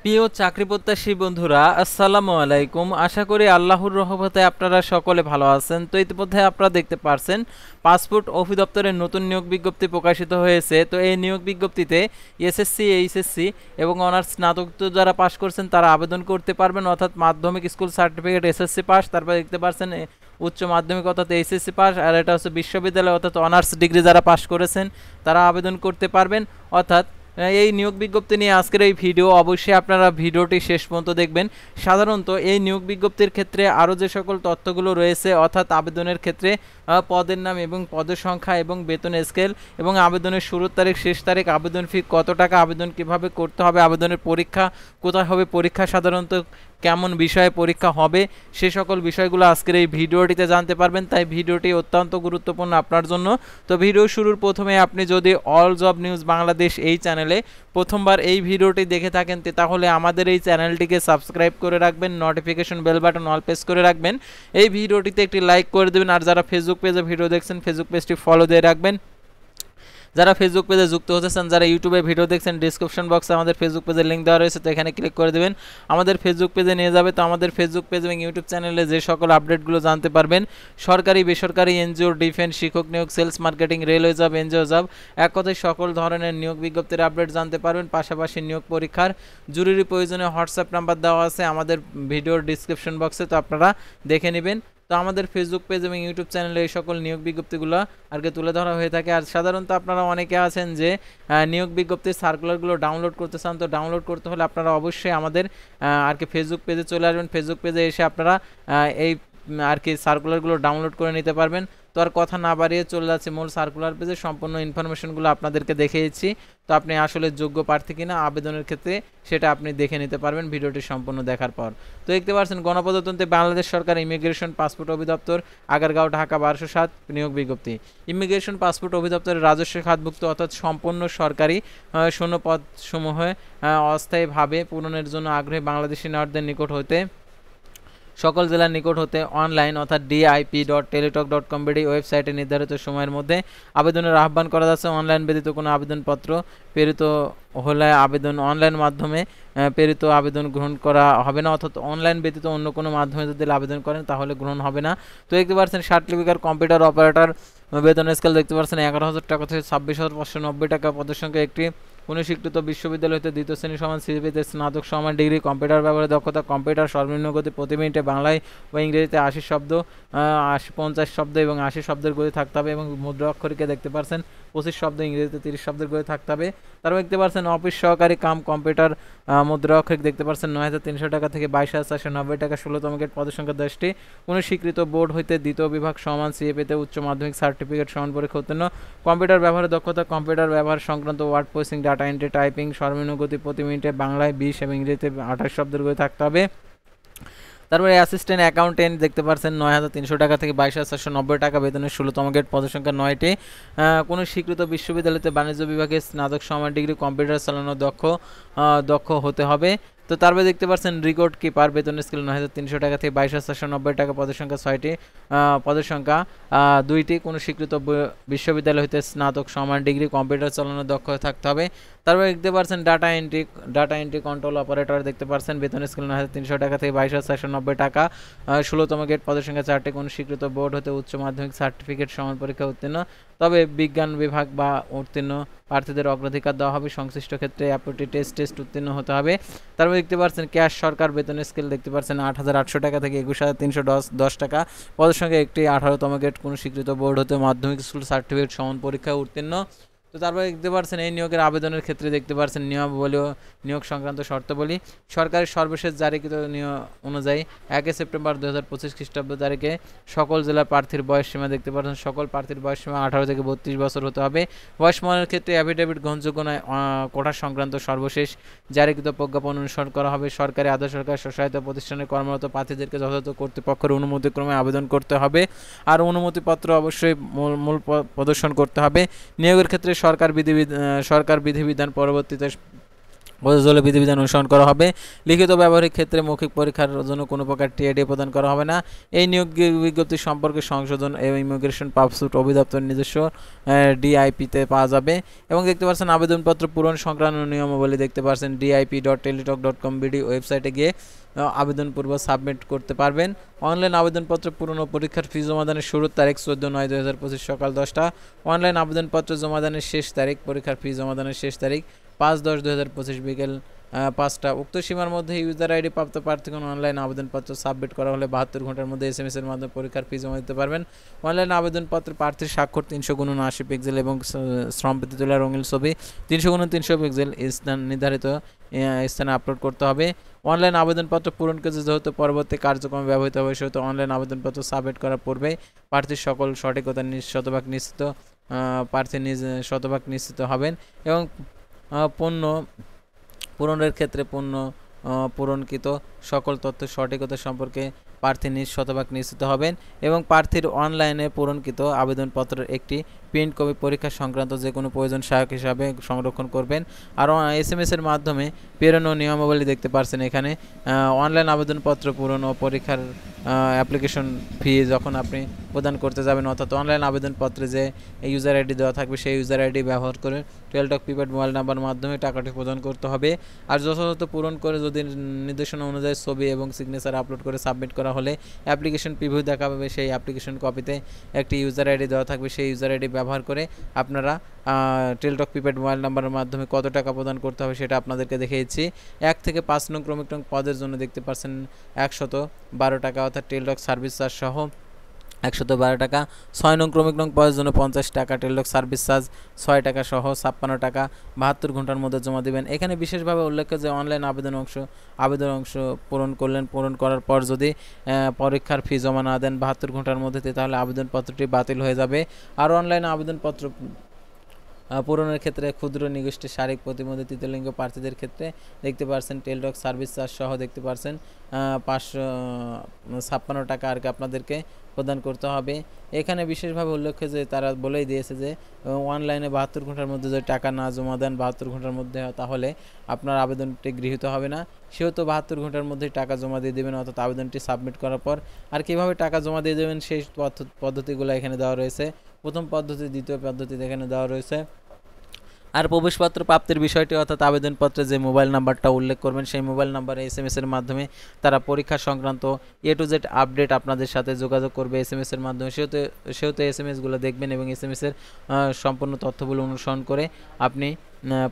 প্রিয় চাকরি প্রত্যাশী বন্ধুরা, আসসালামু আলাইকুম। আশা করি আল্লাহর রহমতে আপনারা সকলে ভালো আছেন। তো ইতিমধ্যে আপনারা দেখতে পারছেন পাসপোর্ট অধিদপ্তরের নতুন নিয়োগ বিজ্ঞপ্তি প্রকাশিত হয়েছে। তো এই নিয়োগ বিজ্ঞপ্তিতে এসএসসি, এইচএসসি এবং অনার্স স্নাতকোত্তর যারা পাশ করছেন তারা আবেদন করতে পারবেন, অর্থাৎ মাধ্যমিক স্কুল সার্টিফিকেট এসএসসি পাস, তারপর দেখতে পারছেন উচ্চ মাধ্যমিক অর্থাৎ এইচএসসি পাস, আর এটা হচ্ছে বিশ্ববিদ্যালয় অর্থাৎ অনার্স ডিগ্রি যারা পাশ করেছেন তারা আবেদন করতে পারবেন। অর্থাৎ এই নিয়োগ বিজ্ঞপ্তি নিয়ে আজকের এই ভিডিও, অবশ্যই আপনারা ভিডিওটি শেষ পর্যন্ত দেখবেন। সাধারণত এই নিয়োগ বিজ্ঞপ্তির ক্ষেত্রে আরও যে সকল তথ্যগুলো রয়েছে, অর্থাৎ আবেদনের ক্ষেত্রে পদের নাম এবং পদের সংখ্যা এবং বেতন স্কেল এবং আবেদনের শুরুর তারিখ, শেষ তারিখ, আবেদন ফি কত টাকা, আবেদন কিভাবে করতে হবে, আবেদনের পরীক্ষা কোথায় হবে, পরীক্ষা সাধারণত কেমন বিষয়ে পরীক্ষা হবে, সে সকল বিষয়গুলো আজকের এই ভিডিওটিতে জানতে পারবেন। তাই ভিডিওটি অত্যন্ত গুরুত্বপূর্ণ আপনার জন্য। তো ভিডিও শুরুর প্রথমে আপনি যদি অল জব নিউজ বাংলাদেশ এই চ্যানেলে প্রথমবার এই ভিডিওটি দেখে থাকেন তাহলে আমাদের এই চ্যানেলটিকে সাবস্ক্রাইব করে রাখবেন, notification bell button all press করে রাখবেন, এই ভিডিওটিতে একটি লাইক করে দেবেন। আর যারা ফেসবুক পেজে ভিডিও দেখছেন ফেসবুক পেজটি ফলো দিয়ে রাখবেন। যারা ফেসবুক পেজে যুক্ত হতেছেন, যারা ইউটিউবে ভিডিও দেখছেন, ডিসক্রিপশন বক্সে আমাদের ফেসবুক পেজের লিঙ্ক দেওয়া রয়েছে, তো এখানে ক্লিক করে দেবেন, আমাদের ফেসবুক পেজে নিয়ে যাবে। তো আমাদের ফেসবুক পেজ এবং ইউটিউব চ্যানেলে যে সকল আপডেটগুলো জানতে পারবেন, সরকারি বেসরকারি এনজিও, ডিফেন্স, শিক্ষক নিয়োগ, sales marketing, railway job, NGO job, এক কথায় সকল ধরনের নিয়োগ বিজ্ঞপ্তির আপডেট জানতে পারবেন। পাশাপাশি নিয়োগ পরীক্ষার জরুরি প্রয়োজনে হোয়াটসঅ্যাপ নাম্বার দেওয়া আছে আমাদের ভিডিওর ডিসক্রিপশন বক্সে, তো আপনারা দেখে নেবেন। তো আমাদের ফেসবুক পেজ এবং ইউটিউব চ্যানেলে এই সকল নিয়োগ বিজ্ঞপ্তিগুলো আর কি তুলে ধরা হয়ে থাকে। আর সাধারণত আপনারা অনেকে আছেন যে নিয়োগ বিজ্ঞপ্তির সার্কুলারগুলো ডাউনলোড করতে চান, তো ডাউনলোড করতে হলে আপনারা অবশ্যই আমাদের আর কি ফেসবুক পেজে চলে আসবেন। ফেসবুক পেজে এসে আপনারা এই আর কি সার্কুলারগুলো ডাউনলোড করে নিতে পারবেন। তো আর কথা না বাড়িয়ে চলে যাচ্ছে মূল সার্কুলার পেজে, সম্পূর্ণ ইনফরমেশনগুলো আপনাদেরকে দেখিয়েছি। তো আপনি আসলে যোগ্য প্রার্থী কিনা আবেদনের ক্ষেত্রে সেটা আপনি দেখে নিতে পারবেন ভিডিওটি সম্পূর্ণ দেখার পর। তো দেখতে পাচ্ছেন গণপ্রজাতন্ত্রী বাংলাদেশ সরকার ইমিগ্রেশন পাসপোর্ট অধিদপ্তর, আগারগাঁও, ঢাকা 1207 নিয়োগ বিজ্ঞপ্তি। ইমিগ্রেশন পাসপোর্ট অধিদপ্তরের রাজস্ব খাতভুক্ত অর্থাৎ সম্পূর্ণ সরকারি শূন্য পদসমূহে অস্থায়ীভাবে পূরণের জন্য আগ্রহী বাংলাদেশি নাগরিকদের নিকট হতে সকল জেলার নিকট হতে অনলাইন অর্থাৎ dip.teletalk.com ওয়েবসাইটে নির্ধারিত সময়ের মধ্যে আবেদনের আহ্বান করা যাচ্ছে। অনলাইন ব্যতীত কোনো আবেদনপত্র প্রেরিত হলে আবেদন অনলাইন মাধ্যমে প্রেরিত আবেদন গ্রহণ করা হবে না, অর্থাৎ অনলাইন ব্যতীত অন্য কোনো মাধ্যমে যদি আবেদন করেন তাহলে গ্রহণ হবে না। তো দেখতে পাচ্ছেন সার্টিফিকেট কম্পিউটার অপারেটর বেতন স্কেল দেখতে পাচ্ছেন 11,000 টাকা থেকে 26,590 টাকা। পদের সংখ্যা একটি। কোনো স্বীকৃত বিশ্ববিদ্যালয় হতে দ্বিতীয় শ্রেণী সমান সিজিপিতে স্নাতক সমান ডিগ্রি, কম্পিউটার ব্যবহারে দক্ষতা, কম্পিউটার সর্বনিম্ন গতি প্রতি মিনিটে বাংলায় বা ইংরেজিতে 80 শব্দ, 50 শব্দ এবং 80 শব্দের গতি থাকতে হবে এবং মুদ্রা অক্ষরিকে দেখতে পাচ্ছেন 25 শব্দ, ইংরেজিতে 30 শব্দের গতি থাকতে হবে। তারপর দেখতে পাচ্ছেন অফিস সহকারী কাম কম্পিউটার মুদ্রা অক্ষরিক দেখতে পাচ্ছেন 9,300 টাকা থেকে 22,490 টাকা। 16তম গেট। পদের সংখ্যা 10টি। কোনো স্বীকৃত বোর্ড হইতে দ্বিতীয় বিভাগ সমান সিএপিতে উচ্চ মাধ্যমিক সার্টিফিকেট সমান পরীক্ষা উত্তীর্ণ। কম্পিউটার ব্যবহারে দক্ষতা, কম্পিউটার ব্যবহার সংক্রান্ত word processing, data entry, typing সর্বনিম্ন গতি প্রতি মিনিটে বাংলায় 20 এবং ইংরেজিতে 28 শব্দের গতি থাকতে হবে। তারপরে অ্যাসিস্ট্যান্ট অ্যাকাউন্টেন্ট দেখতে পাচ্ছেন 9,300 টাকা থেকে 22,490 টাকা বেতনের 16তম গেট। পদের সংখ্যা 9টি। কোনো স্বীকৃত বিশ্ববিদ্যালয়তে বাণিজ্য বিভাগে স্নাতক সমান ডিগ্রি, কম্পিউটার চালানো দক্ষ হতে হবে। তো তারপরে দেখতে পাচ্ছেন রেকর্ড কিপার বেতনের স্কেল 9,300 টাকা থেকে 22,490 টাকা। পদের সংখ্যা 6টি। পদের সংখ্যা 2টি। কোনো স্বীকৃত বিশ্ববিদ্যালয় হতে স্নাতক সমান ডিগ্রি, কম্পিউটার চালানো দক্ষ থাকতে হবে। তারপরে দেখতে পাচ্ছেন ডাটা এন্ট্রি কন্ট্রোল অপারেটর দেখতে পাচ্ছেন বেতনের স্কেল 9,300 টাকা থেকে 22,490 টাকা। 16তম গেট। পদের সংখ্যা 4টি। কোনো স্বীকৃত বোর্ড হতে উচ্চ মাধ্যমিক সার্টিফিকেট সমান পরীক্ষা উত্তীর্ণ, তবে বিজ্ঞান বিভাগ বা উত্তীর্ণ প্রার্থীদের অগ্রাধিকার দেওয়া হবে। সংশ্লিষ্ট ক্ষেত্রে অ্যাপটিটিউড টেস্ট উত্তীর্ণ হতে হবে। তারপর দেখতে পাচ্ছেন ক্যাশ সরকার বেতনের স্কেল দেখতে পাচ্ছেন 8,800 টাকা থেকে 21,310 টাকা। পদের সংখ্যা একটি। 18তম গেট। কোনো স্বীকৃত বোর্ড হতে মাধ্যমিক স্কুল সার্টিফিকেট সমান পরীক্ষায় উত্তীর্ণ। তো তারপরে দেখতে পাচ্ছেন এই নিয়োগের আবেদনের ক্ষেত্রে দেখতে পাচ্ছেন নিয়মাবলী ও নিয়োগ সংক্রান্ত শর্তাবলী। সরকারের সর্বশেষ জারিকৃত নিয়ম অনুযায়ী 1 সেপ্টেম্বর 2025 খ্রিস্টাব্দ তারিখে সকল জেলার প্রার্থীর বয়স সীমা দেখতে পাচ্ছেন সকল প্রার্থীর বয়স সীমা 18 থেকে 32 বছর হতে হবে। বয়স মানের ক্ষেত্রে অ্যাফিডেভিট গ্রহণযোগ্য নয়। কোটা সংক্রান্ত সর্বশেষ জারিকৃত প্রজ্ঞাপন অনুসরণ করা হবে। সরকারি আধা সরকারি স্বশাসিত প্রতিষ্ঠানে কর্মরত প্রার্থীদেরকে যথাযথ কর্তৃপক্ষের অনুমতিক্রমে আবেদন করতে হবে, আর অনুমতিপত্র অবশ্যই মূল প্রদর্শন করতে হবে। নিয়োগের ক্ষেত্রে সরকার বিধিবিধান পরবর্তীতে প্রযোজ্য বিধিবিধান অনুসরণ করা হবে। লিখিত ব্যবহারিক ক্ষেত্রে মৌখিক পরীক্ষার জন্য কোনো প্রকার টিআইডি প্রদান করা হবে না। এই নিয়োগ বিজ্ঞপ্তি সম্পর্কে সংশোধন এবং ইমিগ্রেশন পাসপোর্ট অধিদপ্তর নিজস্ব ডিআইপিতে পাওয়া যাবে। এবং দেখতে পাচ্ছেন আবেদনপত্র পূরণ সংক্রান্ত নিয়মাবলী দেখতে পাচ্ছেন dip.teletalk.com.bd ওয়েবসাইটে গিয়ে আবেদনপূর্বক সাবমিট করতে পারবেন। অনলাইন আবেদনপত্র পূরণ ও পরীক্ষার ফি জমাদানের শুরুর তারিখ 14/9/2025 সকাল 10টা। অনলাইন আবেদনপত্র জমাদানের শেষ তারিখ, পরীক্ষার ফি জমাদানের শেষ তারিখ 5/10/2025 বিকেল 5টা। উক্ত সীমার মধ্যে ইউজার আইডি প্রাপ্ত প্রার্থীগণ অনলাইন আবেদনপত্র সাবমিট করা হলে 72 ঘন্টার মধ্যে এসএমএস এর মাধ্যমে পরীক্ষার ফি জমা দিতে পারবেন। অনলাইন আবেদনপত্রে প্রার্থীর স্বাক্ষর 300x80 পিক্সেল এবং শ্রমপত্র তোলা রঙিন ছবি 300x300 পিক্সেল স্থান নির্ধারিত স্থানে আপলোড করতে হবে। অনলাইন আবেদনপত্র পূরণকে যেহেতু পরবর্তী কার্যক্রমে ব্যবহৃত হবে সেহেতু অনলাইন আবেদনপত্র সাবমিট করার পূর্বে প্রার্থীর সকল সঠিকতা শতভাগ নিশ্চিত প্রার্থী শতভাগ নিশ্চিত হবেন। এবং পণ্য পূরণের ক্ষেত্রে পণ্য পূরণকৃত সকল তথ্য সঠিকতা সম্পর্কে প্রার্থী শতভাগ নিশ্চিত হবেন। এবং প্রার্থীর অনলাইনে পূরণকৃত আবেদনপত্রের একটি প্রিন্ট কপি পরীক্ষা সংক্রান্ত যে কোনো প্রয়োজন সহায়ক হিসাবে সংরক্ষণ করবেন। আর এসএমএস এর মাধ্যমে প্রেরণীয় নিয়মাবলী দেখতে পাচ্ছেন এখানে। অনলাইন আবেদনপত্র পূরণ ও পরীক্ষার অ্যাপ্লিকেশন ফি যখন আপনি প্রদান করতে যাবেন, অর্থাৎ অনলাইন আবেদনপত্রে যে ইউজার আইডি দেওয়া থাকবে সেই ইউজার আইডি ব্যবহার করে টেলটক প্রিপেড মোবাইল নাম্বার মাধ্যমে টাকাটি প্রদান করতে হবে। আর যথাযথ পূরণ করে যদি নির্দেশনা অনুযায়ী ছবি এবং সিগনেচার আপলোড করে সাবমিট করা হলে অ্যাপ্লিকেশন প্রিভিউ দেখা পাবে। সেই অ্যাপ্লিকেশন কপিতে একটি ইউজার আইডি দেওয়া থাকবে, সেই ইউজার আইডি ব্যবহার করে আপনারা টেলটক প্রিপেড মোবাইল নাম্বারের মাধ্যমে কত টাকা প্রদান করতে হবে সেটা আপনাদেরকে দেখিয়েছি। 1 থেকে 5 নং ক্রমিক নং পদের জন্য দেখতে পাচ্ছেন 112 টাকা, অর্থাৎ টেলটক সার্ভিস চার্জ সহ 112 টাকা। 6 নং ক্রমিক নং পদের জন্য 50 টাকা, টেলটক সার্ভিস চার্জ 6 টাকা সহ 56 টাকা 72 ঘন্টার মধ্যে জমা দিবেন। এখানে বিশেষভাবে উল্লেখ্য যে অনলাইন আবেদন অংশ পূরণ করার পর যদি পরীক্ষার ফি জমা না দেন 72 ঘন্টার মধ্যে, তাহলে আবেদনপত্রটি বাতিল হয়ে যাবে। আর অনলাইন আবেদনপত্র পূরণের ক্ষেত্রে ক্ষুদ্র নিগোষ্ঠী শারীরিক প্রতিবন্ধী তৃতীয়লিঙ্গ প্রার্থীদের ক্ষেত্রে দেখতে পাচ্ছেন টেলটক সার্ভিস চার্জ সহ দেখতে পাচ্ছেন 556 টাকা আর কি আপনাদেরকে প্রদান করতে হবে। এখানে বিশেষভাবে উল্লেখ্য যে তারা বলেই দিয়েছে যে অনলাইনে 72 ঘন্টার মধ্যে যদি টাকা না জমা দেন 72 ঘন্টার মধ্যে, তাহলে আপনার আবেদনটি গৃহীত হবে না। সেহেতু 72 ঘন্টার মধ্যে টাকা জমা দিয়ে দেবেন, অর্থাৎ আবেদনটি সাবমিট করার পর। আর কীভাবে টাকা জমা দিয়ে দেবেন সেই পদ্ধতিগুলো এখানে দেওয়া রয়েছে। প্রথম পদ্ধতি, দ্বিতীয় পদ্ধতি এখানে দেওয়া রয়েছে। আর প্রবেশপত্র প্রাপ্তির বিষয়টি, অর্থাৎ আবেদনপত্রে যে মোবাইল নাম্বারটা উল্লেখ করবেন সেই মোবাইল নাম্বারে এসএমএস এর মাধ্যমে তারা পরীক্ষা সংক্রান্ত A to Z আপডেট আপনাদের সাথে যোগাযোগ করবে এসএমএস এর মাধ্যমে। সেহেতু এসএমএসগুলো দেখবেন এবং এসএমএস এর সম্পূর্ণ তথ্যগুলো অনুসরণ করে আপনি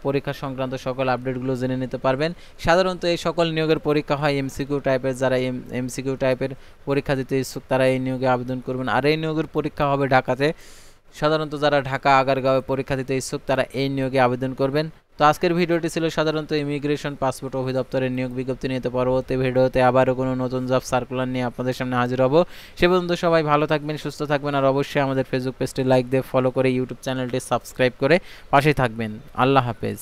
পরীক্ষা সংক্রান্ত সকল আপডেটগুলো জেনে নিতে পারবেন। সাধারণত এই সকল নিয়োগের পরীক্ষা হয় এমসিকিউ টাইপের। যারা এমসিকিউ টাইপের পরীক্ষা দিতে ইচ্ছুক তারা এই নিয়োগে আবেদন করবেন। আর এই নিয়োগের পরীক্ষা হবে ঢাকাতে। সাধারণত যারা ঢাকা আগারগাঁওয়ে পরীক্ষা দিতে ইচ্ছুক তারা এই নিয়োগে আবেদন করবেন। তো আজকের ভিডিওটি ছিল সাধারণত ইমিগ্রেশন পাসপোর্ট অধিদপ্তরের নিয়োগ বিজ্ঞপ্তি নিয়ে। পরবর্তী ভিডিওতে আবারও কোনো নতুন জব সার্কুলার নিয়ে আপনাদের সামনে হাজির হব। সে পর্যন্ত সবাই ভালো থাকবেন, সুস্থ থাকবেন। আর অবশ্যই আমাদের ফেসবুক পেজটি লাইক দিয়ে ফলো করে ইউটিউব চ্যানেলটি সাবস্ক্রাইব করে পাশেই থাকবেন। আল্লাহ হাফেজ।